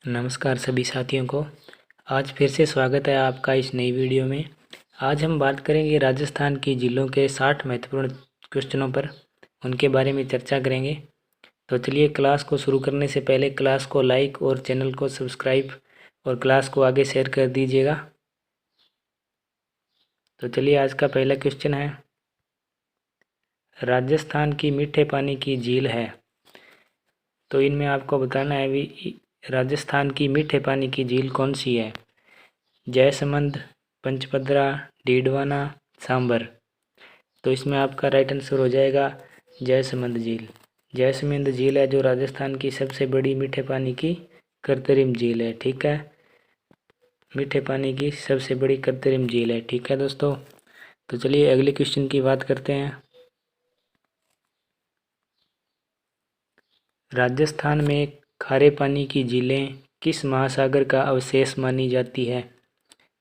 नमस्कार सभी साथियों को। आज फिर से स्वागत है आपका इस नई वीडियो में। आज हम बात करेंगे राजस्थान की जिलों के 60 महत्वपूर्ण क्वेश्चनों पर, उनके बारे में चर्चा करेंगे। तो चलिए क्लास को शुरू करने से पहले क्लास को लाइक और चैनल को सब्सक्राइब और क्लास को आगे शेयर कर दीजिएगा। तो चलिए आज का पहला क्वेश्चन है, राजस्थान की मीठे पानी की झील है। तो इनमें आपको बताना है भी राजस्थान की मीठे पानी की झील कौन सी है। जयसमंद, पंचपदरा, डीडवाना, सांबर। तो इसमें आपका राइट आंसर हो जाएगा जयसमंद झील। जयसमंद झील है जो राजस्थान की सबसे बड़ी मीठे पानी की कृत्रिम झील है। ठीक है, मीठे पानी की सबसे बड़ी कृत्रिम झील है। ठीक है दोस्तों, तो चलिए अगले क्वेश्चन की बात करते हैं। राजस्थान में खारे पानी की झीलें किस महासागर का अवशेष मानी जाती है।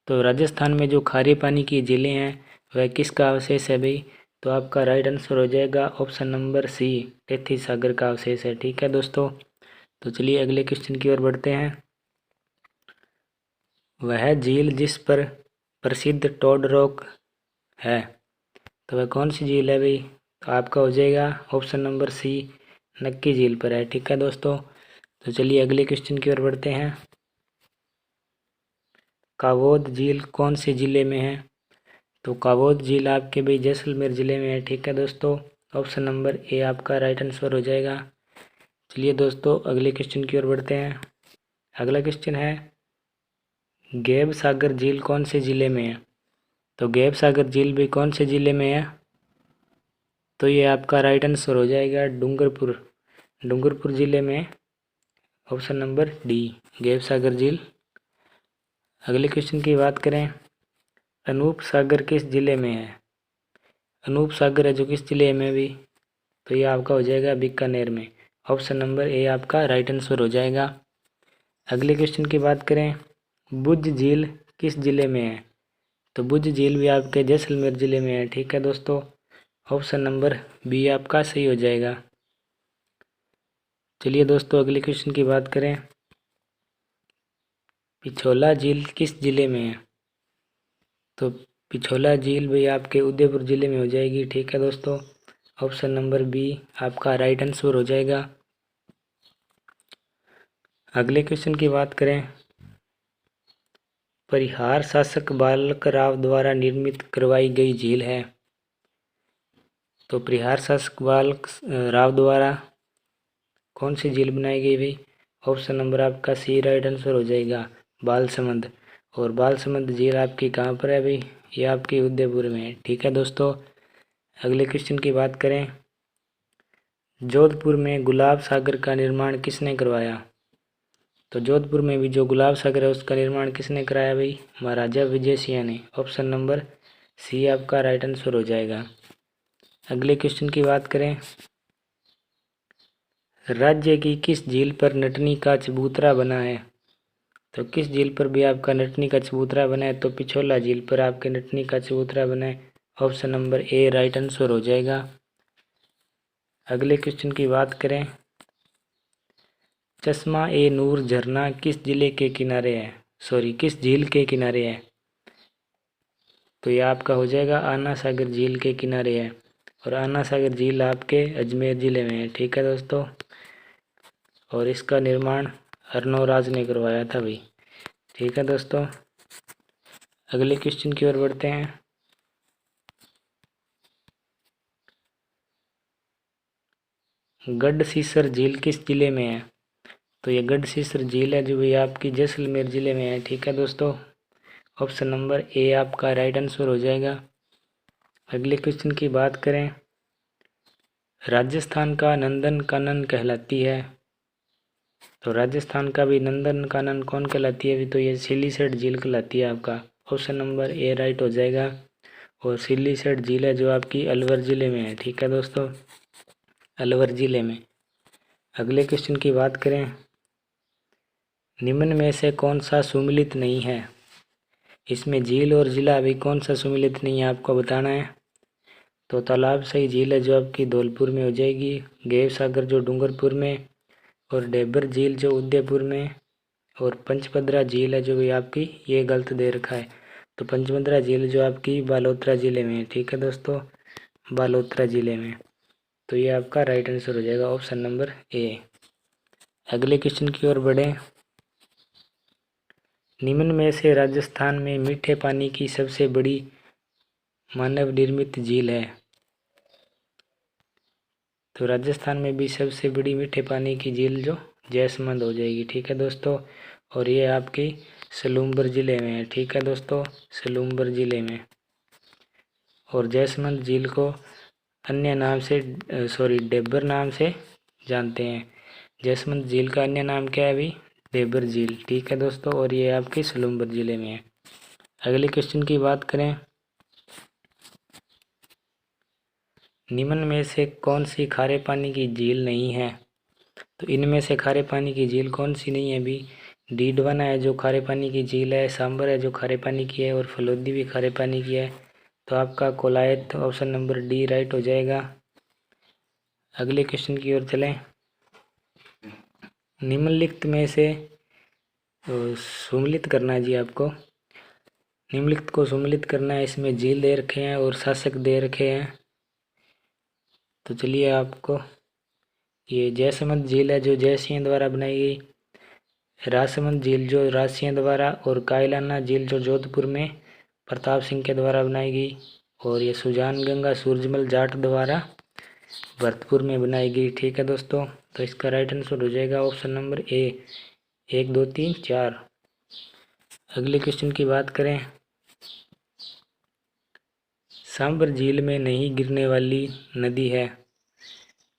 तो राजस्थान में जो खारे पानी की झीलें हैं वह किसका अवशेष है भाई। तो आपका राइट आंसर हो जाएगा ऑप्शन नंबर सी, टेथी सागर का अवशेष है। ठीक है दोस्तों, तो चलिए अगले क्वेश्चन की ओर बढ़ते हैं। वह झील जिस पर प्रसिद्ध टोड रॉक है, तो वह कौन सी झील है भाई। तो आपका हो जाएगा ऑप्शन नंबर सी, नक्की झील पर है। ठीक है दोस्तों, तो चलिए अगले क्वेश्चन की ओर बढ़ते हैं। कावोद झील कौन से ज़िले में है। तो कावोद झील आपके भाई जैसलमेर ज़िले में है। ठीक है दोस्तों, ऑप्शन नंबर ए आपका राइट आंसर हो जाएगा। चलिए दोस्तों अगले क्वेश्चन की ओर बढ़ते हैं। अगला क्वेश्चन है, गैब सागर झील कौन से ज़िले में है। तो गैब सागर झील भी कौन से ज़िले में है। तो ये आपका राइट आंसर हो जाएगा डूंगरपुर, डूंगरपुर ज़िले में, ऑप्शन नंबर डी, गैब सागर झील। अगले क्वेश्चन की बात करें, अनूप सागर किस ज़िले में है। अनूप सागर है जो किस ज़िले में भी। तो ये आपका हो जाएगा बीकानेर में, ऑप्शन नंबर ए आपका राइट आंसर हो जाएगा। अगले क्वेश्चन की बात करें, बुझ झील किस ज़िले में है। तो बुझ झील भी आपके जैसलमेर ज़िले में है। ठीक है दोस्तों, ऑप्शन नंबर बी आपका सही हो जाएगा। चलिए दोस्तों अगले क्वेश्चन की बात करें, पिछोला झील किस ज़िले में है। तो पिछोला झील भी आपके उदयपुर ज़िले में हो जाएगी। ठीक है दोस्तों, ऑप्शन नंबर बी आपका राइट आंसर हो जाएगा। अगले क्वेश्चन की बात करें, परिहार शासक बालक राव द्वारा निर्मित करवाई गई झील है। तो परिहार शासक बालक राव द्वारा कौन सी झील बनाई गई भाई। ऑप्शन नंबर आपका सी राइट आंसर हो जाएगा, बालसमंद। और बालसमंद झील आपकी कहाँ पर है भाई, ये आपकी उदयपुर में है। ठीक है दोस्तों, अगले क्वेश्चन की बात करें, जोधपुर में गुलाब सागर का निर्माण किसने करवाया। तो जोधपुर में भी जो गुलाब सागर है उसका निर्माण किसने कराया भाई, महाराजा विजय सिंह ने, ऑप्शन नंबर सी आपका राइट आंसर हो जाएगा। अगले क्वेश्चन की बात करें, राज्य की किस झील पर नटनी का चबूतरा बना है। तो किस झील पर भी आपका नटनी का चबूतरा बना है। तो पिछोला झील पर आपके नटनी का चबूतरा बना है, option number A right answer हो जाएगा। अगले क्वेश्चन की बात करें, चश्मा ए नूर झरना किस जिले के किनारे है, किस झील के किनारे है। तो ये आपका हो जाएगा आना सागर झील के किनारे है, और आना सागर झील आपके अजमेर ज़िले में है। ठीक है दोस्तों, और इसका निर्माण अर्नोराज ने करवाया था भाई। ठीक है दोस्तों, अगले क्वेश्चन की ओर बढ़ते हैं। गढ़सीसर झील किस जिले में है। तो ये गढ़सीसर झील है जो भाई आपकी जैसलमेर ज़िले में है। ठीक है दोस्तों, ऑप्शन नंबर ए आपका राइट आंसर हो जाएगा। अगले क्वेश्चन की बात करें, राजस्थान का नंदन कानन कहलाती है। तो राजस्थान का भी नंदन कानन कौन कहलाती है अभी। तो ये सिलीसेट झील कहलाती है आपका, ऑप्शन नंबर ए राइट हो जाएगा। और सिलीसेट झील है जो आपकी अलवर ज़िले में है। ठीक है दोस्तों, अलवर ज़िले में। अगले क्वेश्चन की बात करें, निम्न में से कौन सा सुमिलित नहीं है। इसमें झील और ज़िला अभी कौन सा सुमिलित नहीं है आपको बताना है। तो तालाब सही झील है जो आपकी धौलपुर में हो जाएगी, गैब सागर जो डूंगरपुर में, और डेबर झील जो उदयपुर में, और पंचभद्रा झील है जो भी आपकी, ये गलत दे रखा है। तो पंचभद्रा झील जो आपकी बालोतरा ज़िले में है। ठीक है दोस्तों, बालोतरा ज़िले में। तो ये आपका राइट आंसर हो जाएगा ऑप्शन नंबर ए। अगले क्वेश्चन की ओर बढ़ें। निम्न में से राजस्थान में मीठे पानी की सबसे बड़ी मानव निर्मित झील है। तो राजस्थान में भी सबसे बड़ी मीठे पानी की झील जो जैसमंद हो जाएगी। ठीक है दोस्तों, और ये आपकी सलूम्बर ज़िले में है। ठीक है दोस्तों, सलूम्बर ज़िले में। और जैसमंद झील को अन्य नाम से डेबर नाम से जानते हैं। जैसमंद झील का अन्य नाम क्या है अभी? डेबर झील। ठीक है दोस्तों, और ये आपके सलूम्बर ज़िले में है। अगले क्वेश्चन की बात करें। निम्न में से कौन सी खारे पानी की झील नहीं है? तो इनमें से खारे पानी की झील कौन सी नहीं है अभी? डीडवाना है जो खारे पानी की झील है, सांबर है जो खारे पानी की है, और फलोदी भी खारे पानी की है। तो आपका Kolayat option number D right हो जाएगा। अगले क्वेश्चन की ओर चलें। निम्नलिखित में से सम्मिलित करना है जी आपको। निम्नलिखित को सम्मिलित करना है। इसमें झील दे रखे हैं और शासक दे रखे हैं। तो चलिए, आपको ये जयसमंद झील है जो जयसिंह द्वारा बनाई गई, राजसमंद झील जो राजसिंह द्वारा, और कायलाना झील जो जोधपुर में प्रताप सिंह के द्वारा बनाई गई, और ये सुजान गंगा सूरजमल जाट द्वारा भरतपुर में बनाई गई। ठीक है दोस्तों, तो इसका राइट आंसर हो जाएगा ऑप्शन नंबर ए, 1 2 3 4। अगले क्वेश्चन की बात करें। सांबर झील में नहीं गिरने वाली नदी है।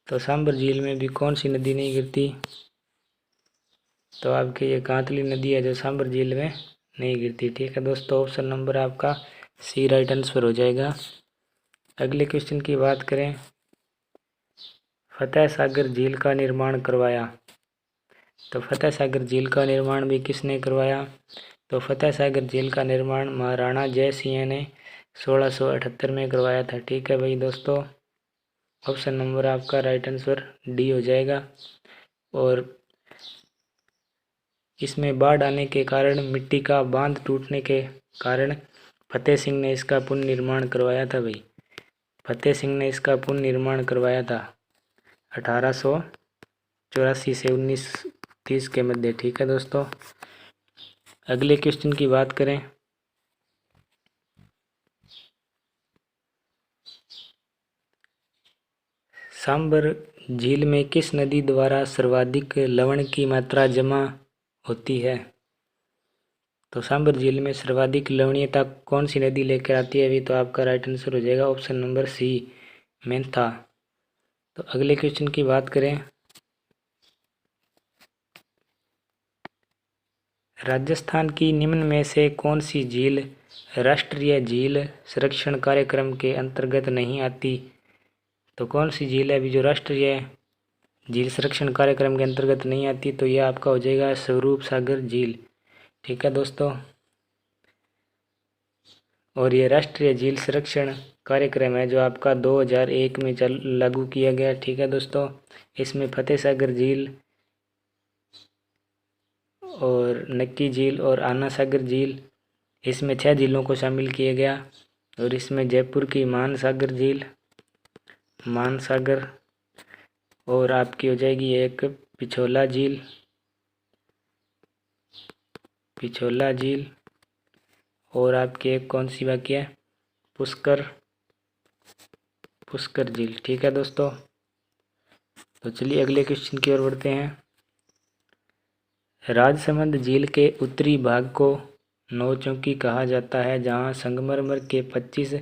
तो सांबर झील में भी कौन सी नदी नहीं गिरती? तो आपके ये कांतली नदी है जो सांबर झील में नहीं गिरती। ठीक है दोस्तों, ऑप्शन नंबर आपका सी राइट आंसर हो जाएगा। अगले क्वेश्चन की बात करें। फतेह सागर झील का निर्माण करवाया। तो फतेह सागर झील का निर्माण भी किसने करवाया? तो फतेह सागर झील का निर्माण महाराणा जय सिंह ने 1678 में करवाया था। ठीक है भाई दोस्तों, ऑप्शन नंबर आपका राइट आंसर डी हो जाएगा। और इसमें बाढ़ आने के कारण, मिट्टी का बांध टूटने के कारण फतेह सिंह ने इसका पुनर्निर्माण करवाया था भाई। फतेह सिंह ने इसका पुनर्निर्माण करवाया था 1884 से 1930 के मध्य। ठीक है दोस्तों, अगले क्वेश्चन की बात करें। सांबर झील में किस नदी द्वारा सर्वाधिक लवण की मात्रा जमा होती है? तो सांबर झील में सर्वाधिक लवणीयता कौन सी नदी लेकर आती है अभी? तो आपका राइट आंसर हो जाएगा ऑप्शन नंबर सी, मेंथा। तो अगले क्वेश्चन की बात करें। राजस्थान की निम्न में से कौन सी झील राष्ट्रीय झील संरक्षण कार्यक्रम के अंतर्गत नहीं आती? तो कौन सी झील है अभी जो राष्ट्रीय झील संरक्षण कार्यक्रम के अंतर्गत नहीं आती? तो यह आपका हो जाएगा स्वरूप सागर झील। ठीक है दोस्तों, और ये राष्ट्रीय झील संरक्षण कार्यक्रम है जो आपका 2001 में लागू किया गया। ठीक है दोस्तों, इसमें फतेह सागर झील और नक्की झील और आना सागर झील, इसमें 6 झीलों को शामिल किया गया। और इसमें जयपुर की मानसागर झील, मानसागर, और आपकी हो जाएगी एक पिछोला झील, पिछोला झील, और आपकी एक कौन सी बाकी है? पुष्कर, पुष्कर झील। ठीक है दोस्तों, तो चलिए अगले क्वेश्चन की ओर बढ़ते हैं। राजसमंद झील के उत्तरी भाग को नौचौकी कहा जाता है, जहां संगमरमर के 25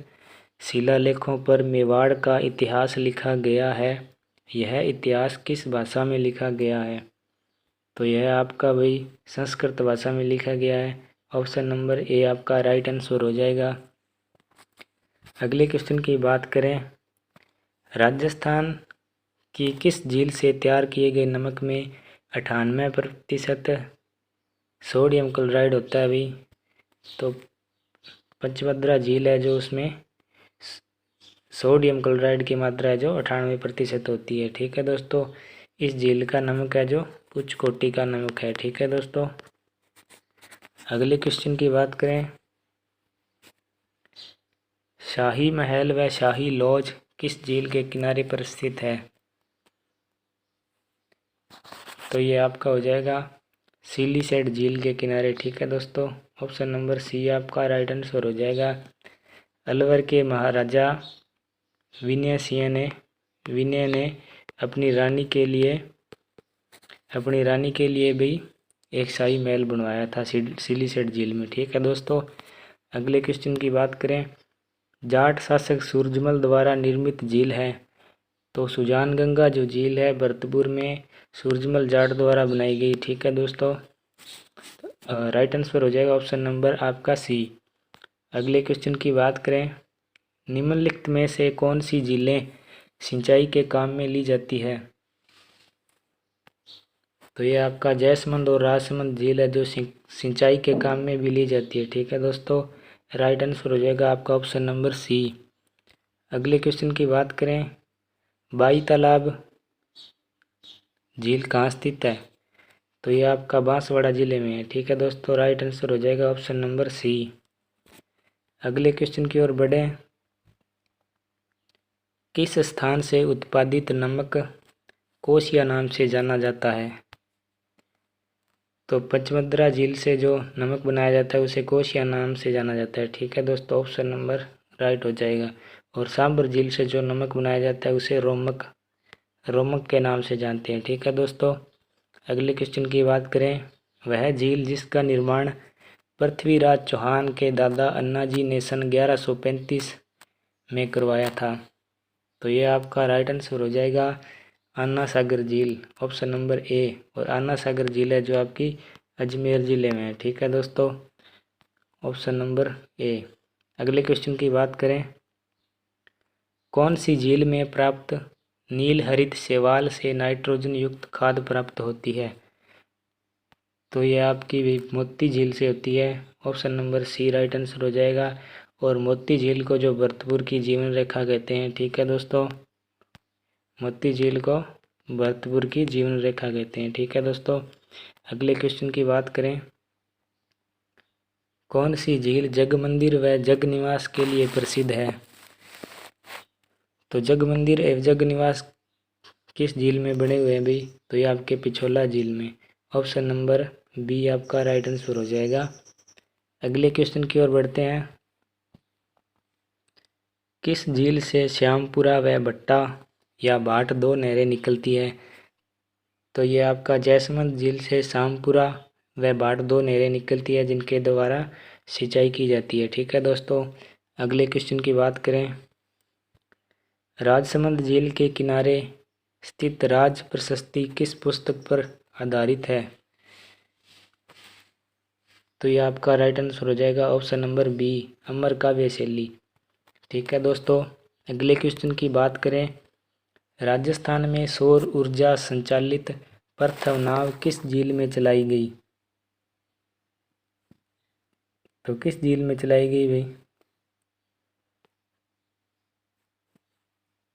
शिलालेखों पर मेवाड़ का इतिहास लिखा गया है। यह इतिहास किस भाषा में लिखा गया है? तो यह आपका भाई संस्कृत भाषा में लिखा गया है। ऑप्शन नंबर ए आपका राइट आंसर हो जाएगा। अगले क्वेश्चन की बात करें। राजस्थान की किस झील से तैयार किए गए नमक में 98% सोडियम क्लोराइड होता है अभी? तो पंचभद्रा झील है जो उसमें सोडियम क्लोराइड की मात्रा है जो 98% होती है। ठीक है दोस्तों, इस झील का नमक है जो उच्च कोटि का नमक है। ठीक है दोस्तों, अगले क्वेश्चन की बात करें, शाही महल व शाही लॉज किस झील के किनारे पर स्थित है? तो ये आपका हो जाएगा सिलीसेट झील के किनारे। ठीक है दोस्तों, ऑप्शन नंबर सी आपका राइट आंसर हो जाएगा। अलवर के महाराजा विनय ने अपनी रानी के लिए भी एक शाही महल बनवाया था सिलीसेट झील में। ठीक है दोस्तों, अगले क्वेश्चन की बात करें, जाट शासक सूरजमल द्वारा निर्मित झील है। तो सुजानगंगा जो झील है भरतपुर में सूरजमल जाट द्वारा बनाई गई। ठीक है दोस्तों, राइट आंसर हो जाएगा ऑप्शन नंबर आपका सी। अगले क्वेश्चन की बात करें, निम्नलिखित में से कौन सी झीलें सिंचाई के काम में ली जाती है? तो ये आपका जयसमंद और राजसमंद झील है जो सिंचाई के काम में भी ली जाती है। ठीक है दोस्तों, राइट आंसर हो जाएगा आपका ऑप्शन नंबर सी। अगले क्वेश्चन की बात करें, बाई तालाब झील कहाँ स्थित है? तो ये आपका बांसवाड़ा जिले में है। ठीक है दोस्तों, राइट आंसर हो जाएगा ऑप्शन नंबर सी। अगले क्वेश्चन की ओर बढ़ें, किस स्थान से उत्पादित नमक कोसिया नाम से जाना जाता है? तो पचमद्रा झील से जो नमक बनाया जाता है उसे कोसिया नाम से जाना जाता है। ठीक है दोस्तों, ऑप्शन नंबर राइट हो जाएगा। और सांबर झील से जो नमक बनाया जाता है उसे रोमक के नाम से जानते हैं। ठीक है दोस्तों, अगले क्वेश्चन की बात करें, वह झील जिसका निर्माण पृथ्वीराज चौहान के दादा अन्नाजी ने सन 1135 में करवाया था। तो ये आपका राइट आंसर हो जाएगा अन्ना सागर झील, ऑप्शन नंबर ए। और अन्ना सागर झील है जो आपकी अजमेर ज़िले में है। ठीक है दोस्तों, ऑप्शन नंबर ए। अगले क्वेश्चन की बात करें, कौन सी झील में प्राप्त नील हरित शैवाल से नाइट्रोजन युक्त खाद प्राप्त होती है? तो ये आपकी भी मोती झील से होती है, option number C right answer हो जाएगा। और मोती झील को जो भरतपुर की जीवन रेखा कहते हैं। ठीक है दोस्तों, मोती झील को भरतपुर की जीवन रेखा कहते हैं। ठीक है दोस्तों, अगले क्वेश्चन की बात करें, कौन सी झील जग मंदिर व जग निवास के लिए प्रसिद्ध है? तो जग मंदिर एवं जग निवास किस झील में बने हुए हैं भाई? तो ये आपके पिछोला झील में, ऑप्शन नंबर बी आपका राइट आंसर हो जाएगा। अगले क्वेश्चन की ओर बढ़ते हैं, किस झील से श्यामपुरा व भट्टा या भाट दो नहरें निकलती है? तो ये आपका जयसमंद झील से श्यामपुरा व भाट दो नहरें निकलती है जिनके द्वारा सिंचाई की जाती है। ठीक है दोस्तों, अगले क्वेश्चन की बात करें, राजसमंद झील के किनारे स्थित राज प्रशस्ति किस पुस्तक पर आधारित है? तो ये आपका राइट आंसर हो जाएगा ऑप्शन नंबर बी, अमर काव्य शैली। ठीक है दोस्तों, अगले क्वेश्चन की बात करें, राजस्थान में सौर ऊर्जा संचालित प्रथम नाव किस झील में चलाई गई? तो किस झील में चलाई गई भाई?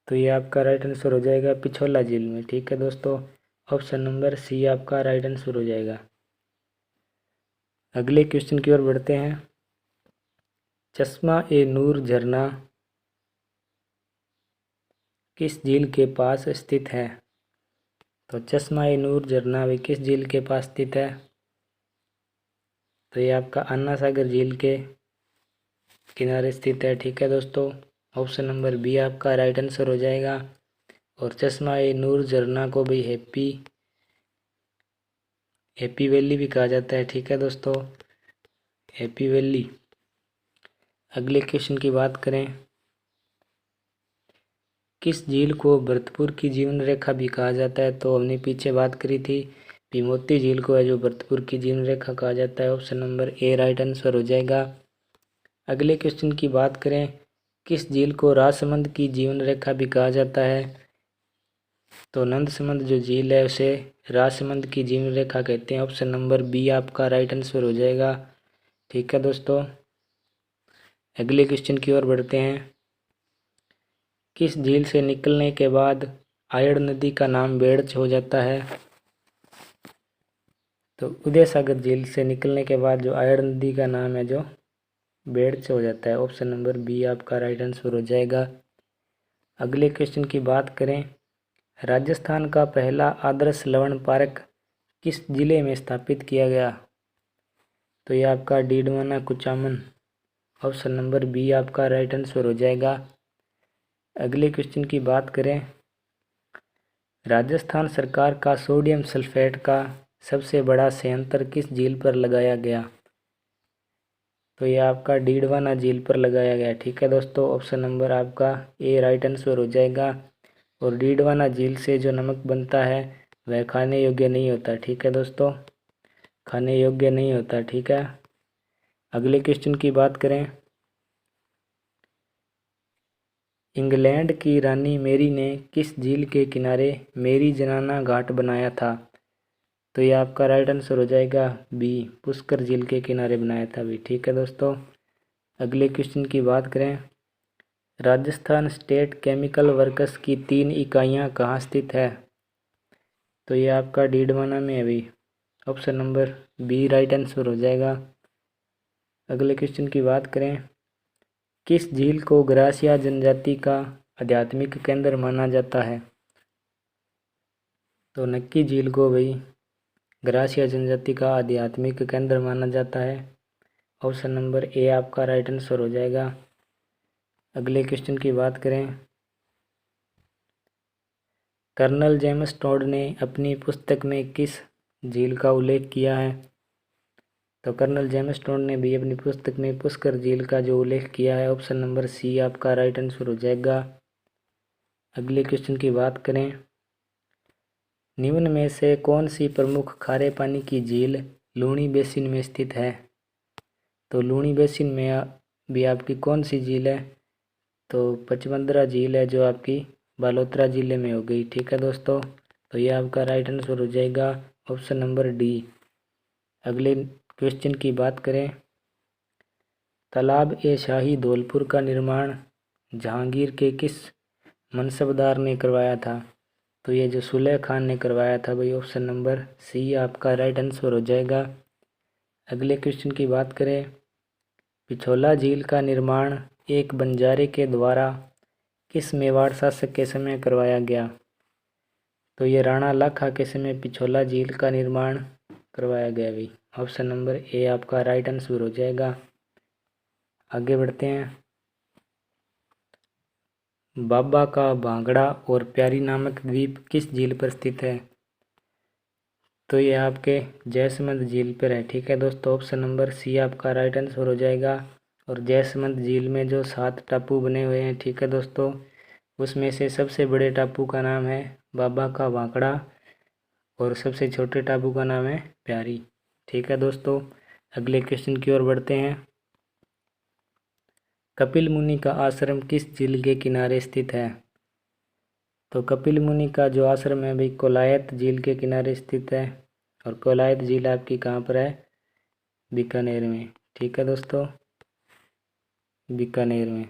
तो ये आपका राइट आंसर हो जाएगा पिछोला झील में। ठीक है दोस्तों, ऑप्शन नंबर सी आपका राइट आंसर हो जाएगा। अगले क्वेश्चन की ओर बढ़ते हैं, चश्मा ए नूर झरना किस झील के पास स्थित है? तो चश्मा ए नूर झरना भी किस झील के पास स्थित है? तो ये आपका अन्ना सागर झील के किनारे स्थित है। ठीक है दोस्तों, ऑप्शन नंबर बी आपका राइट आंसर हो जाएगा। और चश्मा ए नूर झरना को भी हैप्पी वैली भी कहा जाता है। ठीक है दोस्तों, हैप्पी वैली। अगले क्वेश्चन की बात करें, किस झील को भरतपुर की जीवन रेखा भी कहा जाता है? तो हमने पीछे बात करी थी, मोती झील को है जो भरतपुर की जीवन रेखा कहा जाता है, option number A right answer हो जाएगा। अगले क्वेश्चन की बात करें, किस झील को राजसमंद की जीवन रेखा भी कहा जाता है? तो नंदसमंद जो झील है उसे राजसमंद की जीवन रेखा कहते हैं, ऑप्शन नंबर बी आपका राइट आंसर हो जाएगा। ठीक है दोस्तों, अगले क्वेश्चन की ओर बढ़ते हैं, किस झील से निकलने के बाद आयड़ नदी का नाम बेड़च हो जाता है? तो उदय सागर झील से निकलने के बाद जो आयड़ नदी का नाम है जो बेड़ से हो जाता है। ऑप्शन नंबर बी आपका राइट आंसर हो जाएगा। अगले क्वेश्चन की बात करें, राजस्थान का पहला आदर्श लवण पार्क किस जिले में स्थापित किया गया? तो ये आपका Didwana Kuchaman. Option number B आपका राइट आंसर हो जाएगा। अगले क्वेश्चन की बात करें, राजस्थान सरकार का सोडियम सल्फेट का सबसे बड़ा संयंत्र किस झील पर लगाया गया? तो ये आपका डीडवाना झील पर लगाया गया। ठीक है दोस्तों, ऑप्शन नंबर आपका ए राइट आंसर हो जाएगा। और डीडवाना झील से जो नमक बनता है वह खाने योग्य नहीं होता। ठीक है दोस्तों, खाने योग्य नहीं होता। ठीक है, अगले क्वेश्चन की बात करें, इंग्लैंड की रानी मेरी ने किस झील के किनारे मेरी जनाना घाट बनाया था? तो ये आपका राइट आंसर हो जाएगा बी, पुष्कर झील के किनारे बनाया था भी। ठीक है दोस्तों, अगले क्वेश्चन की बात करें, राजस्थान स्टेट केमिकल वर्क्स की 3 इकाइयाँ कहाँ स्थित है? तो ये आपका डीडवाना में है भी। Option number B right answer हो जाएगा। अगले क्वेश्चन की बात करें, किस झील को ग्रासिया जनजाति का आध्यात्मिक केंद्र माना जाता है? तो नक्की झील को भाई ग्रासिया जनजाति का आध्यात्मिक केंद्र माना जाता है। ऑप्शन नंबर ए आपका राइट आंसर हो जाएगा। अगले क्वेश्चन की बात करें, कर्नल जेम्स टोड ने अपनी पुस्तक में किस झील का उल्लेख किया है? तो कर्नल जेम्स टोड ने भी अपनी पुस्तक में पुष्कर झील का जो उल्लेख किया है। ऑप्शन नंबर सी आपका राइट आंसर हो जाएगा। अगले क्वेश्चन की बात करें, निम्न में से कौन सी प्रमुख खारे पानी की झील लूणी बेसिन में स्थित है? तो लूणी बेसिन में भी आपकी कौन सी झील है? तो पचमंद्रा झील है जो आपकी बालोतरा जिले में हो गई। ठीक है दोस्तों, तो ये आपका राइट आंसर हो जाएगा ऑप्शन नंबर डी। अगले क्वेश्चन की बात करें, तालाब ए शाही धौलपुर का निर्माण जहांगीर के किस मनसबदार ने करवाया था? तो ये जो सुलेह खान ने करवाया था भाई। ऑप्शन नंबर सी आपका राइट आंसर हो जाएगा। अगले क्वेश्चन की बात करें, पिछोला झील का निर्माण एक बंजारे के द्वारा किस मेवाड़ शासक के समय करवाया गया? तो ये राणा लाखा के समय पिछोला झील का निर्माण करवाया गया भाई। ऑप्शन नंबर ए आपका राइट आंसर हो जाएगा। आगे बढ़ते हैं, बाबा का भांगड़ा और प्यारी नामक द्वीप किस झील पर स्थित है? तो ये आपके जयसमंद झील पर है। ठीक है दोस्तों, ऑप्शन नंबर सी आपका राइट आंसर हो जाएगा। और जयसमंद झील में जो 7 टापू बने हुए हैं, ठीक है दोस्तों, उसमें से सबसे बड़े टापू का नाम है बाबा का भांकड़ा और सबसे छोटे टापू का नाम है प्यारी। ठीक है दोस्तों, अगले क्वेश्चन की ओर बढ़ते हैं, कपिल मुनि का आश्रम किस झील के किनारे स्थित है? तो कपिल मुनि का जो आश्रम है भाई कोलायत झील के किनारे स्थित है। और कोलायत झील आपकी कहाँ पर है? बीकानेर में। ठीक है दोस्तों, बीकानेर में।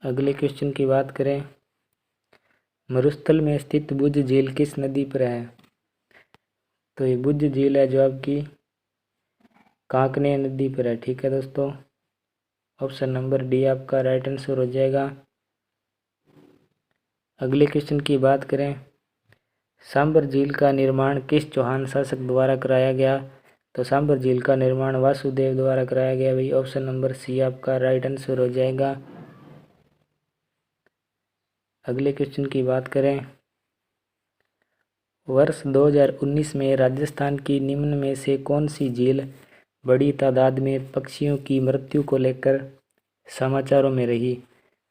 अगले क्वेश्चन की बात करें, मरुस्थल में स्थित बुझ झील किस नदी पर है? तो ये बुझ झील है जो आपकी कांकने नदी पर है। ठीक है दोस्तों, ऑप्शन नंबर डी आपका राइट आंसर हो जाएगा। अगले क्वेश्चन की बात करें, सांबर झील का निर्माण किस चौहान शासक द्वारा कराया गया? तो सांबर झील का निर्माण वासुदेव द्वारा कराया गया भाई। ऑप्शन नंबर सी आपका राइट आंसर हो जाएगा। अगले क्वेश्चन की बात करें, वर्ष 2019 में राजस्थान की निम्न में से कौन सी झील बड़ी तादाद में पक्षियों की मृत्यु को लेकर समाचारों में रही?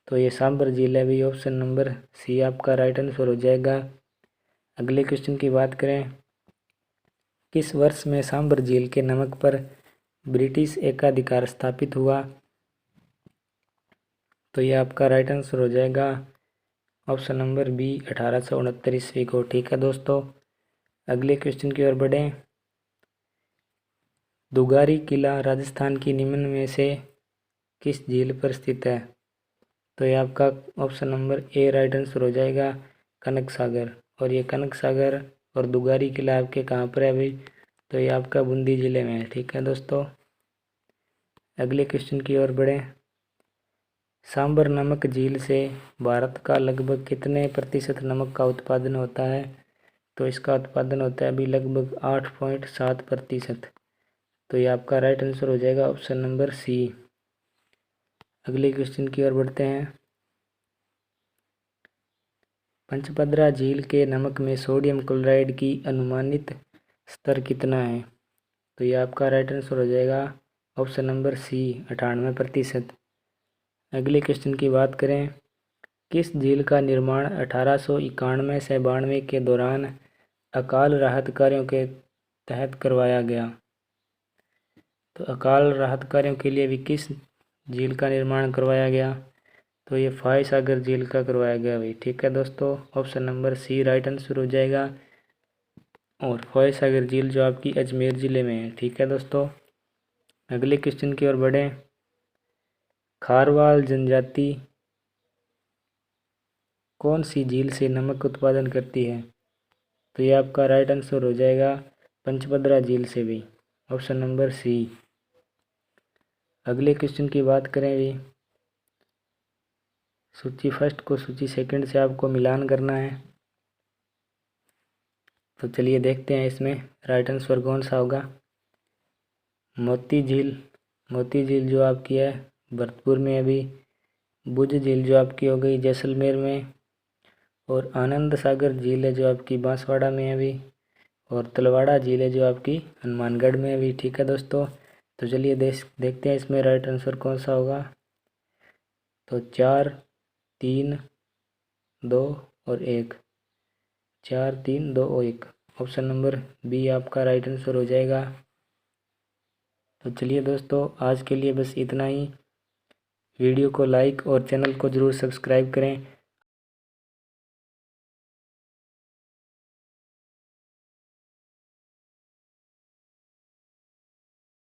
तो ये सांबर झील है भाई। ऑप्शन नंबर सी आपका राइट आंसर हो जाएगा। अगले क्वेश्चन की बात करें, किस वर्ष में सांबर झील के नमक पर ब्रिटिश एकाधिकार स्थापित हुआ? तो ये आपका राइट आंसर हो जाएगा ऑप्शन नंबर बी 1869 ईस्वी को। ठीक है दोस्तों, अगले क्वेश्चन की ओर बढ़ें, दुगारी किला राजस्थान की निम्न में से किस झील पर स्थित है? तो ये आपका option number A right answer हो जाएगा, कनक सागर। और ये कनक सागर और दुगारी किला आपके कहाँ पर है अभी, तो ये आपका बूंदी जिले में है। ठीक है दोस्तों, अगले क्वेश्चन की ओर बढ़ें। सांबर नमक झील से भारत का लगभग कितने प्रतिशत नमक का उत्पादन होता है, तो इसका उत्पादन होता है अभी लगभग 8.7%। तो ये आपका राइट आंसर हो जाएगा ऑप्शन नंबर सी। अगले क्वेश्चन की ओर बढ़ते हैं। पंचपदरा झील के नमक में सोडियम क्लोराइड की अनुमानित स्तर कितना है, तो ये आपका राइट आंसर हो जाएगा ऑप्शन नंबर सी, 98%। अगले क्वेश्चन की बात करें, किस झील का निर्माण 1891 से 92 के दौरान अकाल राहत कार्यों के तहत करवाया गया, तो अकाल राहत कार्यों के लिए भी किस झील का निर्माण करवाया गया, तो ये फाय सागर झील का करवाया गया भाई। ठीक है दोस्तों, option number C right answer हो जाएगा। और फाय सागर झील जो आपकी अजमेर ज़िले में है। ठीक है दोस्तों, अगले क्वेश्चन की ओर बढ़ें। खारवाल जनजाति कौन सी झील से नमक उत्पादन करती है, तो ये आपका राइट आंसर हो जाएगा पंचपदरा झील से भी, ऑप्शन नंबर सी। अगले क्वेश्चन की बात करें भी, सूची फर्स्ट को सूची सेकंड से आपको मिलान करना है। तो चलिए देखते हैं इसमें राइट आंसर कौन सा होगा। मोती झील जो आपकी है भरतपुर में अभी, बुझ झील जो आपकी हो गई जैसलमेर में, और आनंद सागर झील है जो आपकी बांसवाड़ा में है अभी, और तलवाड़ा झील है जो आपकी हनुमानगढ़ में अभी। ठीक है दोस्तों, तो चलिए देखते हैं इसमें राइट आंसर कौन सा होगा। तो 4, 3, 2 और 1, 4, 3, 2 और 1, ऑप्शन नंबर बी आपका राइट आंसर हो जाएगा। तो चलिए दोस्तों, आज के लिए बस इतना ही। वीडियो को लाइक और चैनल को ज़रूर सब्सक्राइब करें